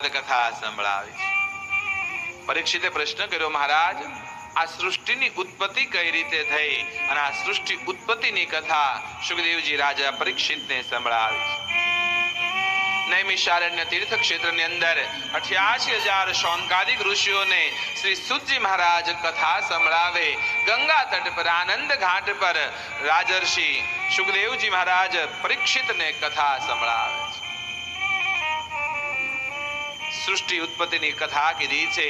કથા સંભળાવી છે. પરીક્ષિતે પ્રશ્ન કર્યો, મહારાજ આ સૃષ્ટિની ઉત્પત્તિ કઈ રીતે થઈ? અને આ સૃષ્ટિ ઉત્પત્તિની કથા સુખદેવજી રાજા પરીક્ષિતને સંભળાવી છે. નૈમિષારણ્ય તીર્થ ક્ષેત્રની અંદર 88,000 શૌનકાદિક ઋષિઓને શ્રી સુતજી મહારાજ કથા સંભળાવે. ગંગા તટ પર આનંદ ઘાટ પર રાજર્ષિ સુખદેવજી મહારાજ પરીક્ષિતને કથા સંભળાવે છે. સૃષ્ટિ ઉત્પત્તિની કથા કીધી છે.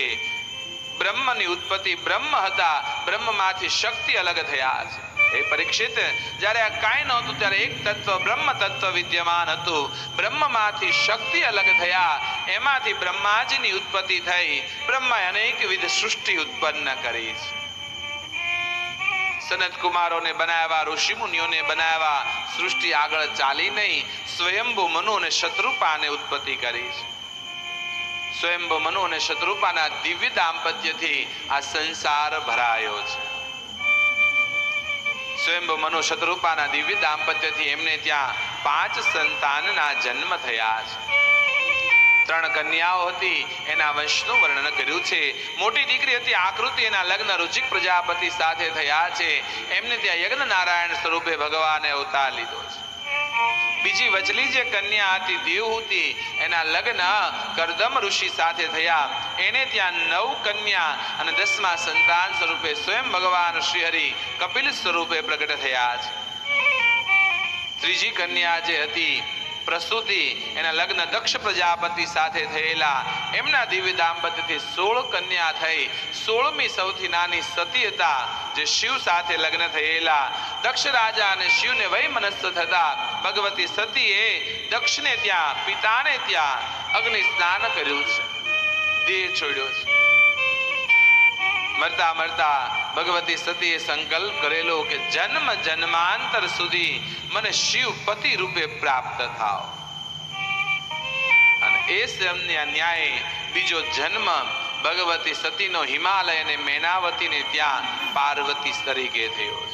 બ્રહ્મની ઉત્પત્તિ બ્રહ્મ હતા, બ્રહ્મમાંથી શક્તિ અલગ થયા છે. એ પરીક્ષિત, જ્યારે આ કાંઈ નહોતું ત્યારે એક તત્વ બ્રહ્મ તત્વ વિદ્યમાન હતું. બ્રહ્મમાંથી શક્તિ અલગ થયા, એમાંથી બ્રહ્માજીની ઉત્પત્તિ થઈ. બ્રહ્માએ અનેકવિધ સૃષ્ટિ ઉત્પન્ન કરી છે. સનત કુમારોને બનાવ્યા, ઋષિ મુનિઓને બનાવ્યા. સૃષ્ટિ આગળ ચાલી નહીં. સ્વયંભુ મનુ અને શત્રુપાને ઉત્પત્તિ કરી છે. સ્વયંભુ મનુ અને શત્રુપાના દિવ્ય દાંપત્યથી આ સંસાર ભરાયો છે. સ્વયંભુ મનુ શત્રુપાના દિવ્ય દાંપત્યથી એમને ત્યાં 5 સંતાનના જન્મ થયા છે. 3 કન્યાઓ હતી, એના વંશનું વર્ણન કર્યું છે. મોટી દીકરી હતી આકૃતિ, એના લગ્ન રુચિક પ્રજાપતિ સાથે થયા છે. એમને ત્યાં યજ્ઞ નારાયણ સ્વરૂપે ભગવાને અવતાર લીધો છે. બીજી વચલી જે કન્યા હતી દેવહૂતિ, એના લગ્ન કરદમ ઋષિ સાથે થયા. એને ત્યાં 9 કન્યા અને 10મા સંતાન સ્વરૂપે સ્વયં ભગવાન શ્રીહરિ કપિલ સ્વરૂપે પ્રગટ થયા છે. ત્રીજી કન્યા જે હતી પ્રસૂતિ, એના લગ્ન દક્ષ પ્રજાપતિ સાથે થયેલા. એમના દિવ્ય દાંપત્યથી 16 કન્યા થઈ. 16મી સૌથી નાની સતી હતા, જે શિવ સાથે લગ્ન થયેલા. દક્ષ રાજા અને શિવને વૈમનસ્ય થતા ભગવતી સતીએ દક્ષને ત્યાં, પિતાને ત્યાં અગ્નિ સ્નાન કર્યું છે, દેહ છોડ્યો છે. મરતા મરતા ભગવતી સતીએ સંકલ્પ કરેલો કે જન્મ જન્માંતર સુધી મને શિવ પતિ રૂપે પ્રાપ્ત થાવ. અને એ સમયના ન્યાય બીજો જન્મ ભગવતી સતીનો હિમાલય અને મેનાવતીને ત્યાં પાર્વતી તરીકે થયો.